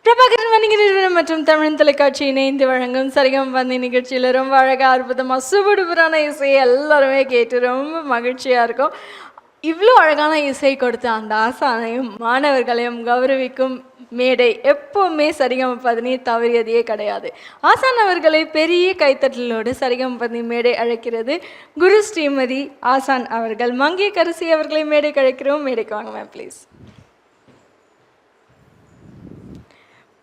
பிரபாகரன் வணிக நிறுவனம் மற்றும் தமிழ் தொலைக்காட்சி இணைந்து வழங்கும் சரிகம் பந்தி நிகழ்ச்சியில் ரொம்ப அழகாக அற்புதமாக சுவடுபுறான இசையை எல்லாருமே கேட்டு ரொம்ப மகிழ்ச்சியாக இருக்கும். இவ்வளோ அழகான இசை கொடுத்த அந்த ஆசானையும் மாணவர்களையும் கௌரவிக்கும் மேடை எப்போவுமே சரிகமபதினி தவறியதே கிடையாது. ஆசான் அவர்களை பெரிய கைத்தட்டலோடு சரிகமபதினி மேடை அழைக்கிறது. குரு ஸ்ரீமதி ஆசான் அவர்கள். மங்கை கரிசி அவர்களை மேடைக்கு அழைக்கிறோம். மேடைக்கு வாங்க மேம் ப்ளீஸ்.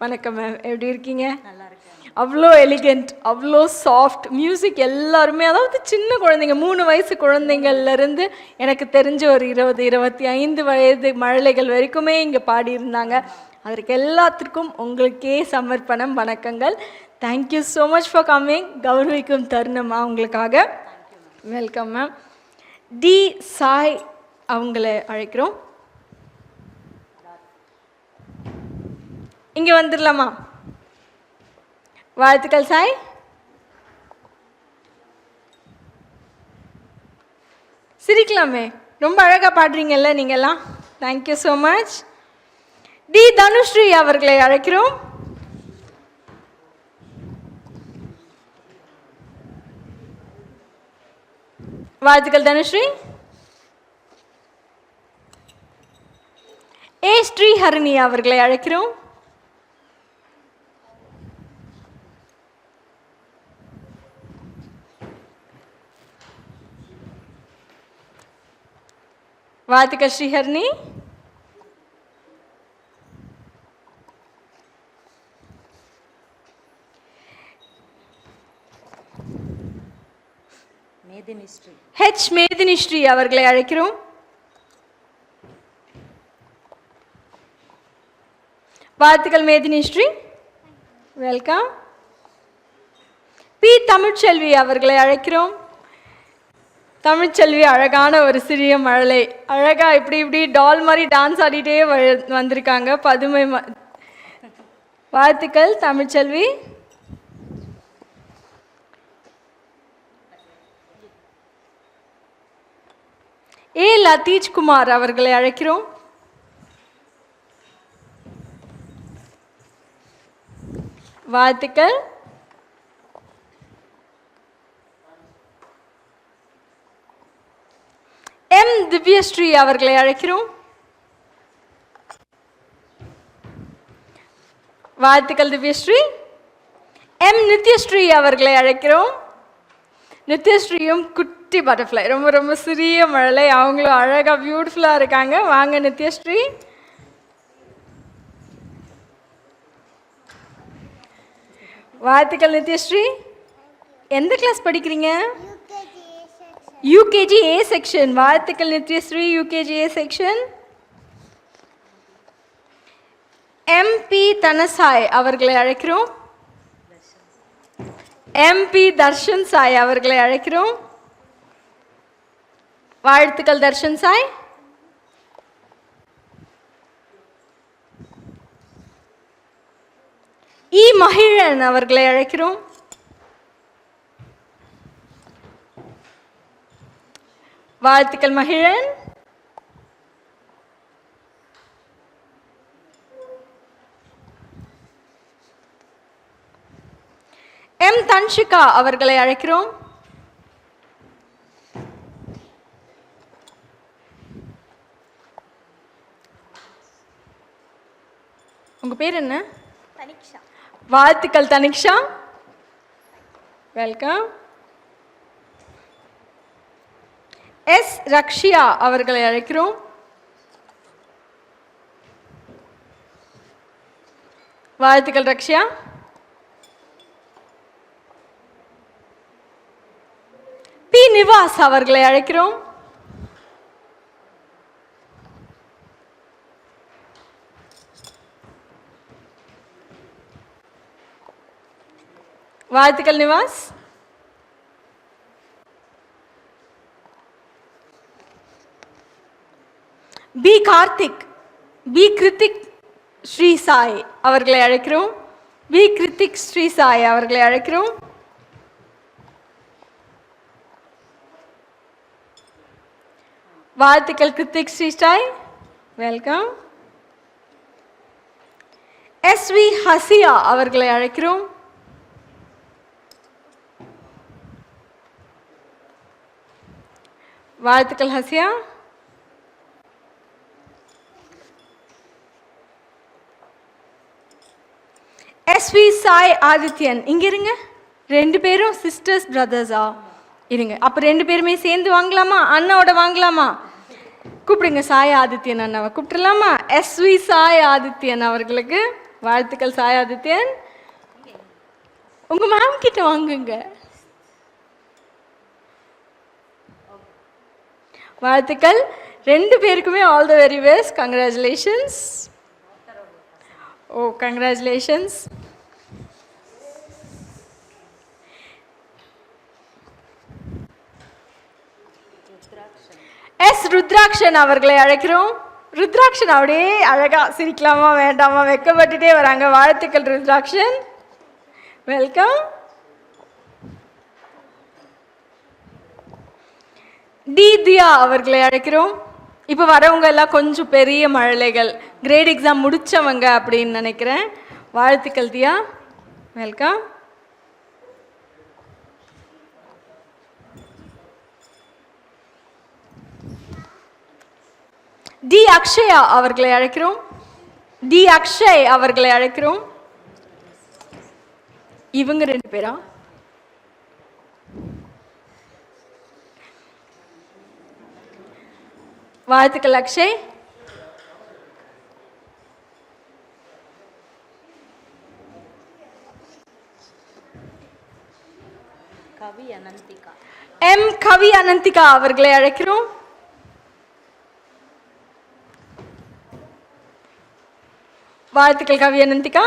வணக்கம் மேம், எப்படி இருக்கீங்க? நல்லா இருக்கேன். அவ்வளோ எலிகெண்ட், அவ்வளோ சாஃப்ட் மியூசிக். எல்லாருமே அதாவது சின்ன குழந்தைங்க 3 வயசு குழந்தைங்கள்லேருந்து எனக்கு தெரிஞ்ச ஒரு 20-25 வயது மழலைகள் வரைக்குமே இங்கே பாடியிருந்தாங்க. அதற்கு எல்லாத்திற்கும் உங்களுக்கே சமர்ப்பணம். வணக்கங்கள். Thank you so much for coming. கௌரவிக்கும் தருணமா உங்களுக்காக. Welcome ma'am. டி சாய் அவங்கள அழைக்கிறோம். இங்கே வந்துடலாமா? வாழ்த்துக்கள் சாய். சிரிக்கலாமே, ரொம்ப அழகாக பாடுறீங்கல்ல நீங்கள்லாம். Thank you so much. T Dhanushree அவர்களை அழைக்கிறோம். வாழ்த்துக்கள் தனுஸ்ரீ. ஏ ஸ்ரீஹரணி அவர்களை அழைக்கிறோம். வாழ்த்துக்கள் ஸ்ரீஹரணி. ஹெச் மேதினி ஸ்ரீ அவர்களை அழைக்கிறோம். வாழ்த்துக்கள் மேதினி ஸ்ரீ. வெல்கம். பி தமிழ்ச்செல்வி அவர்களை அழைக்கிறோம். தமிழ்ச்செல்வி அழகான ஒரு சிறிய மழலை, அழகா இப்படி இப்படி டால் மாதிரி டான்ஸ் ஆடிட்டே வந்திருக்காங்க. பதுமை. வாழ்த்துக்கள் தமிழ்ச்செல்வி. ஏ லதீஜ் குமார் அவர்களை அழைக்கிறோம். வாழ்த்துக்கள். எம் திவ்யஸ்ரீ அவர்களை அழைக்கிறோம். வாழ்த்துக்கள் திவ்யஸ்ரீ. எம் நித்யஸ்ரீ அவர்களை அழைக்கிறோம். நித்யஸ்ரீயும் குட்டி பட்டர்ஃப்ளை, ரொம்ப ரொம்ப சிறிய மழலை, அவங்களும் அழகாக பியூட்டிஃபுல்லாக இருக்காங்க. வாங்க நித்யஸ்ரீ. வாழ்த்துக்கள் நித்யஸ்ரீ. எந்த கிளாஸ் படிக்கிறீங்க? UKG A section. வாழ்த்துக்கள் Nithyashree, UKG A section. MP Dhanasai அவர்களை அழைக்கிறோம். எம்பி தர்ஷன் சாய் அவர்களை அழைக்கிறோம். வாழ்த்துக்கள் தர்ஷன் சாய். இ மகிழன் அவர்களை அழைக்கிறோம். வாழ்த்துக்கள் மகிழன். எம் தன்ஷிகா அவர்களை அழைக்கிறோம். உங்க பேர் என்ன? தனிக்ஷா. வாழ்த்துக்கள் தனிக்ஷா. வெல்கம். எஸ் ரக்ஷியா அவர்களை அழைக்கிறோம். வாழ்த்துக்கள் ரக்ஷியா. பி நிவாஸ் அவர்களை அழைக்கிறோம். வாழ்த்துக்கள் நிவாஸ். பி கார்த்திக், பி கிருத்திக் ஸ்ரீ சாய் அவர்களை அழைக்கிறோம். பி கிருத்திக் ஸ்ரீ சாய் அவர்களை அழைக்கிறோம். வாழ்த்துக்கள் கிருத்திக் ஸ்ரீ சாய். வெல்கம். SV ஹசியா அவர்களை அழைக்கிறோம். வாழ்த்துக்கள் ஹசியா. SV சாய் ஆதித்யன், இங்க இருங்க. 2 பேரும் சிஸ்டர்ஸ் பிரதர்ஸா? இருங்க, அப்ப 2 பேருமே சேர்ந்து வாங்கலாமா? அண்ணாவோட வாங்கலாமா? கூப்பிடுங்க சாய் ஆதித்யன் அண்ணாவை கூப்பிட்டுலாமா? SV சாய் ஆதித்யன் அவர்களுக்கு வாழ்த்துக்கள். சாய் ஆதித்யன், உங்க மேம் கிட்ட வாங்குங்க. வாழ்த்துக்கள் 2 பேருக்குமே. All the very best. Congratulations. Oh, congratulations. S Rudrakshan அவர்களை அழைக்கிறோம். ருத்ராக்ஷன் அப்படியே அழகா சிரிக்கலாமா வேண்டாமா வெக்கப்பட்டுட்டே வராங்க. வாழ்த்துக்கள் ருத்ராக்ஷன், வெல்கம். தியா அவர்களை அழைக்கிறோம். இப்போ வரவங்க எல்லாம் கொஞ்சம் பெரிய மழலைகள், கிரேட் எக்ஸாம் முடிச்சவங்க அப்படின்னு நினைக்கிறேன். வாழ்த்துக்கள் தியா, வெல்கம். அக்ஷயா அவர்களை அழைக்கிறோம். அக்ஷய் அவர்களை அழைக்கிறோம். இவங்க 2 பேரா? வாழ்த்துக்கள் அக்ஷய். கவி அனந்திகா அவர்களை அழைக்கிறோம். வாழ்த்துக்கள் கவி அனந்திகா.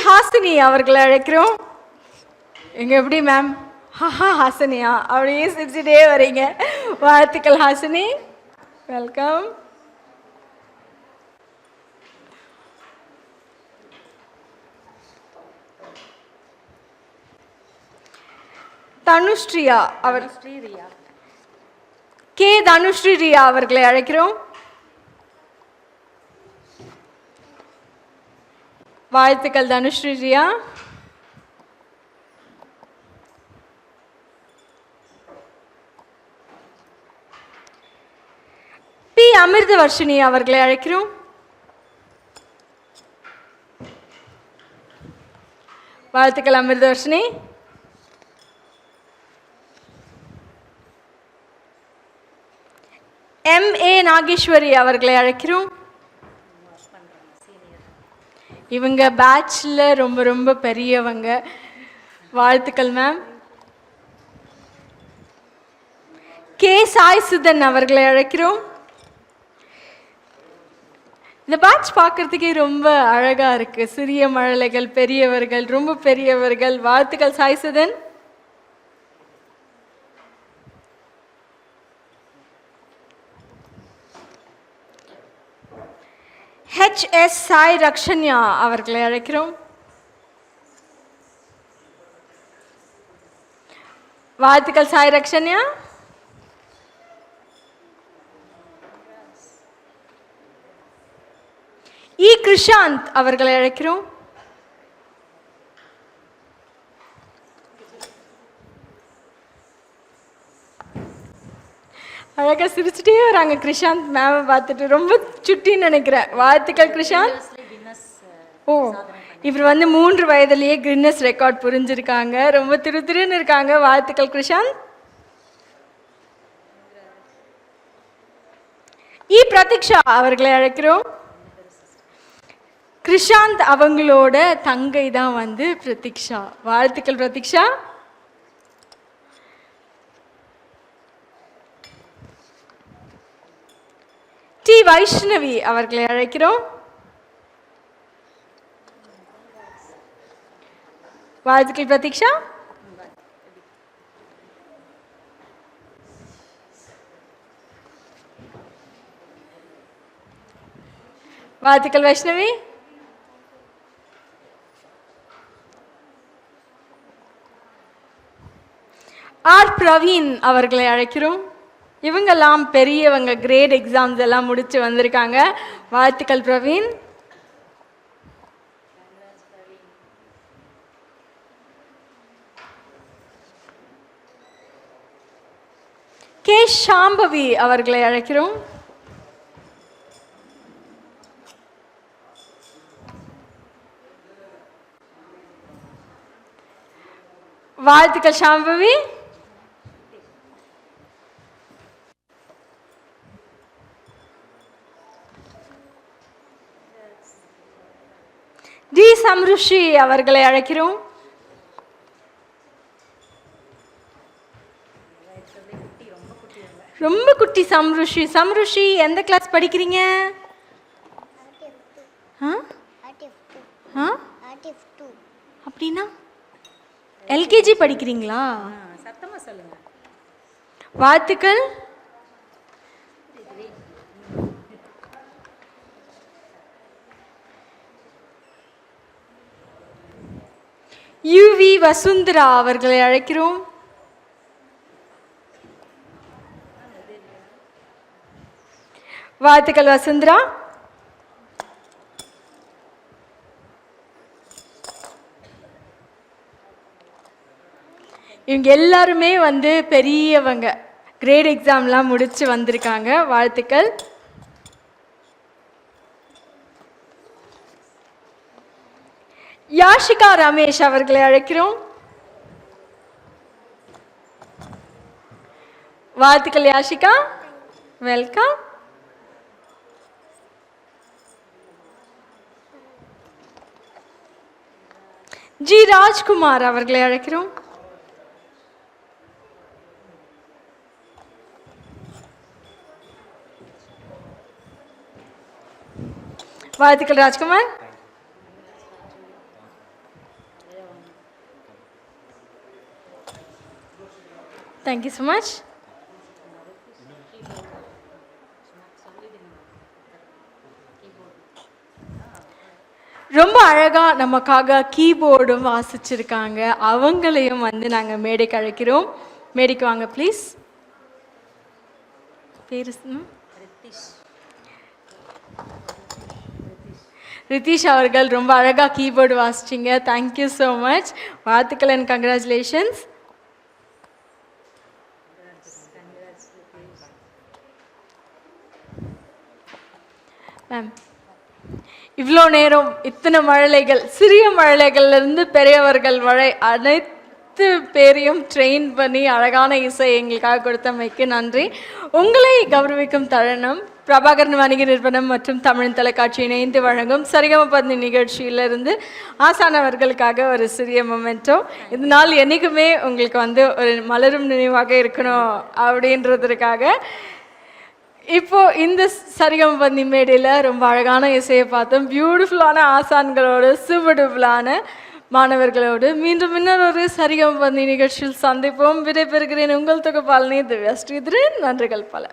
ஹாசினி அவர்களை அழைக்கிறோம். எங்க எப்படி மேம்? ஹாசினியா அப்படியே சிரிச்சுட்டே வரீங்க. வாழ்த்துக்கள் ஹாசினி, வெல்கம். தனுஸ்ரீயா அவர் தனுஸ்ரீ ரியா அவர்களை அழைக்கிறோம். வாழ்த்துக்கள் தனுஸ்ரீ ரியா. அமிர்தவர்ஷினி அவர்களை அழைக்கிறோம். வாழ்த்துக்கள் அமிர்தவர்ஷினி. MA நாகேஸ்வரி அவர்களை அழைக்கிறோம். இவங்க பேட்ச்ல ரொம்ப ரொம்ப பெரியவங்க. வாழ்த்துக்கள் மேம். சாய் சுதன் அவர்களை அழைக்கிறோம். இந்த பேட்ச் பார்க்கறதுக்கே ரொம்ப அழகா இருக்கு. சிறிய மழலைகள், பெரியவர்கள், ரொம்ப பெரியவர்கள். வாழ்த்துக்கள் சாய் சுதன். HS சாய் ரக்ஷன்யா அவர்களை அழைக்கிறோம். வாழ்த்துக்கள் சாய் ரக்ஷன்யா. கிருஷாந்த் அவர்களை அழைக்கிறோம். அழகா சிரிச்சுட்டே வராங்க கிருஷாந்த் மேம் பார்த்துட்டு. ரொம்ப சுட்டின்னு நினைக்கிறேன். வாழ்த்துக்கள் கிருஷாந்த். ஓ, இவர் 3 வயதிலேயே கின்னஸ் ரெக்கார்ட் புரிஞ்சிருக்காங்க. ரொம்ப திருன்னு இருக்காங்க. வாழ்த்துக்கள் கிருஷாந்த். பிரதீக்ஷா அவர்களை அழைக்கிறோம். கிருஷாந்த் அவங்களோட தங்கை தான் பிரதீக்ஷா. வாழ்த்துக்கள் பிரதீக்ஷா. வைஷ்ணவி அவர்களை அழைக்கிறோம். வாழ்த்துக்கள் பிரதீக்ஷா. வாழ்த்துக்கள் வைஷ்ணவி. பிரவீன் அவர்களை அழைக்கிறோம். இவங்கெல்லாம் பெரியவங்க, கிரேட் எக்ஸாம்ஸ் எல்லாம் முடிச்சு வந்திருக்காங்க. வாழ்த்துக்கள் பிரவீன். கே ஷாம்பவி அவர்களை அழைக்கிறோம். வாழ்த்துக்கள் ஷாம்பவி. டி சம்ருஷி அவர்களை அழைக்கிறோம். ரொம்ப குட்டி சம்ருஷி. சம்ருஷி எந்த கிளாஸ் படிக்கிறீங்க? அப்படின்னா எல்கேஜி படிக்கிறீங்களா? சத்தமா சொல்லுங்க. வாழ்த்துக்கள். யுவி வசுந்தரா அவர்களை அழைக்கிறோம். வாழ்த்துக்கள் வசுந்தரா. இவங்க எல்லாருமே பெரியவங்க, கிரேட் எக்ஸாம்லாம் முடிச்சு வந்திருக்காங்க. வாழ்த்துக்கள். யாஷிகா ரமேஷ் அவர்களை அழைக்கிறோம். வாழ்த்துக்கள் யாஷிகா. வெல்கம். ஜி ராஜ்குமார் அவர்களை அழைக்கிறோம். வாழ்த்துக்கள் ராஜ்குமார். Thank you so much. ரொம்ப அழகாக நமக்காக கீபோர்டும் வாசிச்சிருக்காங்க. அவங்களையும் நாங்கள் மேடைக்கு அழைக்கிறோம். மேடைக்கு வாங்க ப்ளீஸ். பேர் ரிதீஷ் அவர்கள் ரொம்ப அழகாக கீபோர்டு வாசிச்சிங்க. Thank you so much. வாழ்த்துக்கள் அண்ட் கங்க்ராச்சுலேஷன்ஸ். மேம், இவ்வளோ நேரம் இத்தனை மழலைகள், சிறிய மழலைகள்லேருந்து பெரியவர்கள் வரை அனைத்து பேரையும் ட்ரெயின் பண்ணி அழகான இசை எங்களுக்காக கொடுத்தமைக்கு நன்றி. உங்களை கௌரவிக்கும் தருணம் பிரபாகரன் வணிக நிறுவனம் மற்றும் தமிழ் தொலைக்காட்சி இணைந்து வழங்கும் சரிகமபந்தி நிகழ்ச்சியிலிருந்து ஆசானவர்களுக்காக ஒரு சிறிய மொமெண்டோ. இந்த நாள் என்றைக்குமே உங்களுக்கு ஒரு மலரும் நினைவாக இருக்கணும் அப்படின்றதுக்காக இப்போ இந்த சரிகமபந்தி மேடையில் ரொம்ப அழகான இசையை பார்த்தோம். பியூட்டிஃபுல்லான ஆசான்களோடு, சூப்பர்ஃபுல்லான மாணவர்களோடு மீண்டும் இன்னொரு சரிகமபந்தி நிகழ்ச்சியில் சந்திப்போம். விடைபெறுகிறேன். உங்கள் தொகுப்பாளினி திவ்யா ஸ்ரீதரன். நன்றிகள் பல.